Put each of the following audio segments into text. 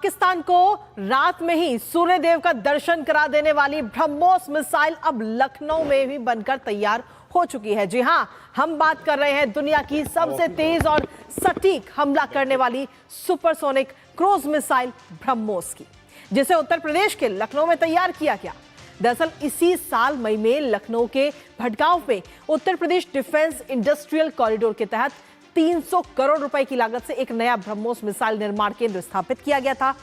पाकिस्तान को रात में ही सूर्यदेव का दर्शन करा देने वाली ब्रह्मोस मिसाइल अब लखनऊ में भी बनकर तैयार हो चुकी है। जी हां, हम बात कर रहे हैं दुनिया की सबसे तेज और सटीक हमला करने वाली सुपरसोनिक क्रूज मिसाइल ब्रह्मोस की, जिसे उत्तर प्रदेश के लखनऊ में तैयार किया गया। दरअसल इसी साल मई में लखनऊ के भटगांव में Uttar Pradesh defence industrial corridor के तहत 300 करोड़ रुपए की लागत से एक नया ब्रह्मोस मिसाइल निर्माण केंद्र स्थापित किया गया था।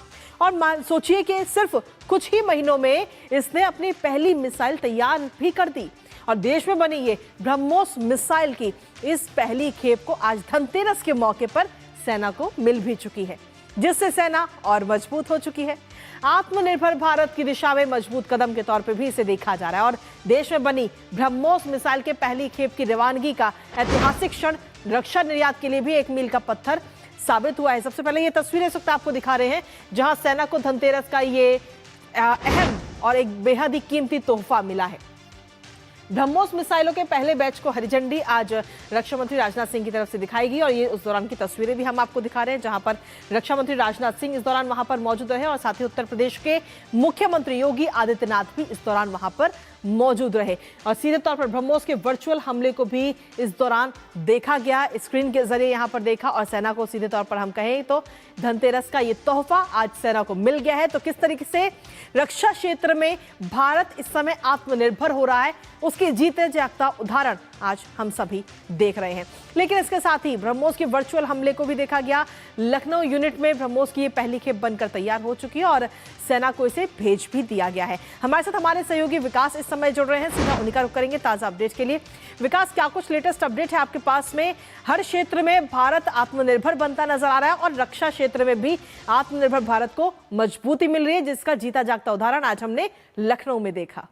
और सोचिए कि सिर्फ कुछ ही महीनों में इसने अपनी पहली मिसाइल तैयार भी कर दी और देश में बनी ये ब्रह्मोस मिसाइल की इस पहली खेप को आज धनतेरस के मौके पर सेना को मिल भी चुकी है, जिससे सेना और मजबूत हो चुकी है। आत्मनिर्भर भारत की दिशा में मजबूत कदम के तौर पर भी इसे देखा जा रहा है और देश में बनी ब्रह्मोस मिसाइल के पहली खेप की रवानगी का ऐतिहासिक क्षण रक्षा निर्यात के लिए भी एक मील का पत्थर साबित हुआ है। सबसे पहले ये तस्वीरें इस वक्त आपको दिखा रहे हैं, जहां सेना को धनतेरस का ये अहम और एक बेहद ही कीमती तोहफा मिला है। ब्रह्मोस मिसाइलों के पहले बैच को हरी झंडी आज रक्षा मंत्री राजनाथ सिंह की तरफ से दिखाएगी और ये उस दौरान की तस्वीरें भी हम आपको दिखा रहे हैं, जहां पर रक्षा मंत्री राजनाथ सिंह इस दौरान वहां पर मौजूद रहे और साथ ही उत्तर प्रदेश के मुख्यमंत्री योगी आदित्यनाथ भी इस दौरान वहां पर मौजूद रहे और सीधे तौर पर ब्रह्मोस के वर्चुअल हमले को भी इस दौरान देखा गया, स्क्रीन के जरिए यहां पर देखा और सेना को सीधे तौर पर हम कहें तो धनतेरस का ये तोहफा आज सेना को मिल गया है। तो किस तरीके से रक्षा क्षेत्र में भारत इस समय आत्मनिर्भर हो रहा है, उसकी जीते जागता उदाहरण आज हम सभी देख रहे हैं। लेकिन इसके साथ ही ब्रह्मोस के वर्चुअल हमले को भी देखा गया। लखनऊ यूनिट में ब्रह्मोस की ये पहली खेप बनकर तैयार हो चुकी है और सेना को इसे भेज भी दिया गया है। हमारे साथ हमारे सहयोगी विकास इस समय जुड़ रहे हैं, सीधा उन्हीं का रुख करेंगे ताजा अपडेट के लिए। विकास, क्या कुछ लेटेस्ट अपडेट है आपके पास में? हर क्षेत्र में भारत आत्मनिर्भर बनता नजर आ रहा है और रक्षा क्षेत्र में भी आत्मनिर्भर भारत को मजबूती मिल रही है, जिसका जीता जागता उदाहरण आज हमने लखनऊ में देखा।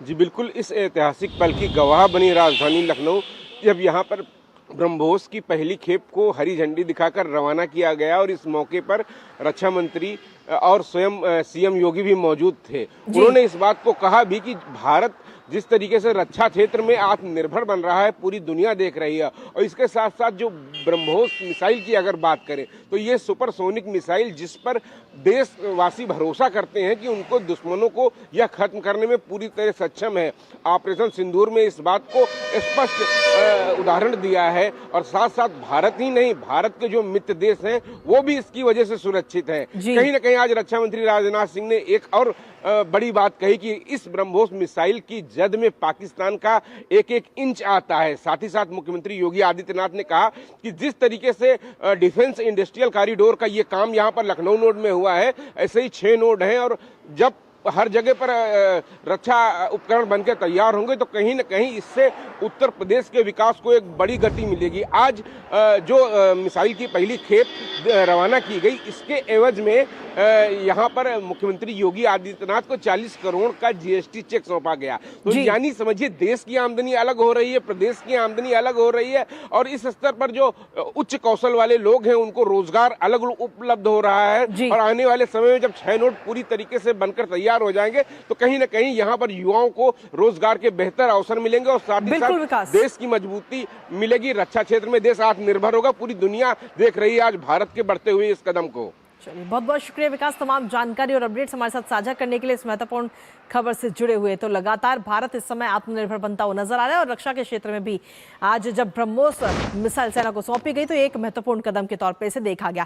जी बिल्कुल, इस ऐतिहासिक पल की गवाह बनी राजधानी लखनऊ, जब यहाँ पर ब्रह्मोस की पहली खेप को हरी झंडी दिखाकर रवाना किया गया और इस मौके पर रक्षा मंत्री और स्वयं सीएम योगी भी मौजूद थे। उन्होंने इस बात को कहा भी कि भारत जिस तरीके से रक्षा क्षेत्र में आत्मनिर्भर बन रहा है पूरी दुनिया देख रही है और इसके साथ साथ जो ब्रह्मोस मिसाइल की अगर बात करें तो ये सुपरसोनिक मिसाइल जिस पर देशवासी भरोसा करते हैं कि उनको दुश्मनों को यह खत्म करने में पूरी तरह सक्षम है। ऑपरेशन सिंदूर में इस बात को स्पष्ट उदाहरण दिया है और साथ साथ भारत ही नहीं, भारत के जो मित्र देश हैं वो भी इसकी वजह से सुरक्षित हैं। कहीं ना कहीं आज रक्षा मंत्री राजनाथ सिंह ने एक और बड़ी बात कही कि इस ब्रह्मोस मिसाइल की जद में पाकिस्तान का एक एक इंच आता है। साथ ही साथ मुख्यमंत्री योगी आदित्यनाथ ने कहा कि जिस तरीके से डिफेंस इंडस्ट्रियल कॉरिडोर का ये काम यहाँ पर लखनऊ नोड में हुआ है, ऐसे ही 6 नोड हैं और जब हर जगह पर रक्षा उपकरण बनकर तैयार होंगे तो कहीं न कहीं इससे उत्तर प्रदेश के विकास को एक बड़ी गति मिलेगी। आज जो मिसाइल की पहली खेप रवाना की गई, इसके एवज में यहाँ पर मुख्यमंत्री योगी आदित्यनाथ को 40 करोड़ का जीएसटी चेक सौंपा गया। तो यानी समझिए देश की आमदनी अलग हो रही है, प्रदेश की आमदनी अलग हो रही है और इस स्तर पर जो उच्च कौशल वाले लोग हैं उनको रोजगार अलग उपलब्ध हो रहा है और आने वाले समय में जब 6 नोड पूरी तरीके से बनकर तैयार हो जाएंगे तो कहीं न कहीं यहाँ पर युवाओं को रोजगार के बेहतर अवसर मिलेंगे और साथ ही साथ देश की मजबूती मिलेगी। रक्षा क्षेत्र में देश आत्मनिर्भर होगा। पूरी दुनिया देख रही है आज भारत के बढ़ते हुए इस कदम को। चलिए, बहुत बहुत शुक्रिया विकास, तमाम जानकारी और अपडेट्स हमारे साथ साझा करने के लिए, इस महत्वपूर्ण खबर से जुड़े हुए। तो लगातार भारत इस समय आत्मनिर्भर बनता हुआ नजर आ रहा है और रक्षा के क्षेत्र में भी आज जब ब्रह्मोस मिसाइल सेना को सौंपी गई तो एक महत्वपूर्ण कदम के तौर पर इसे देखा गया।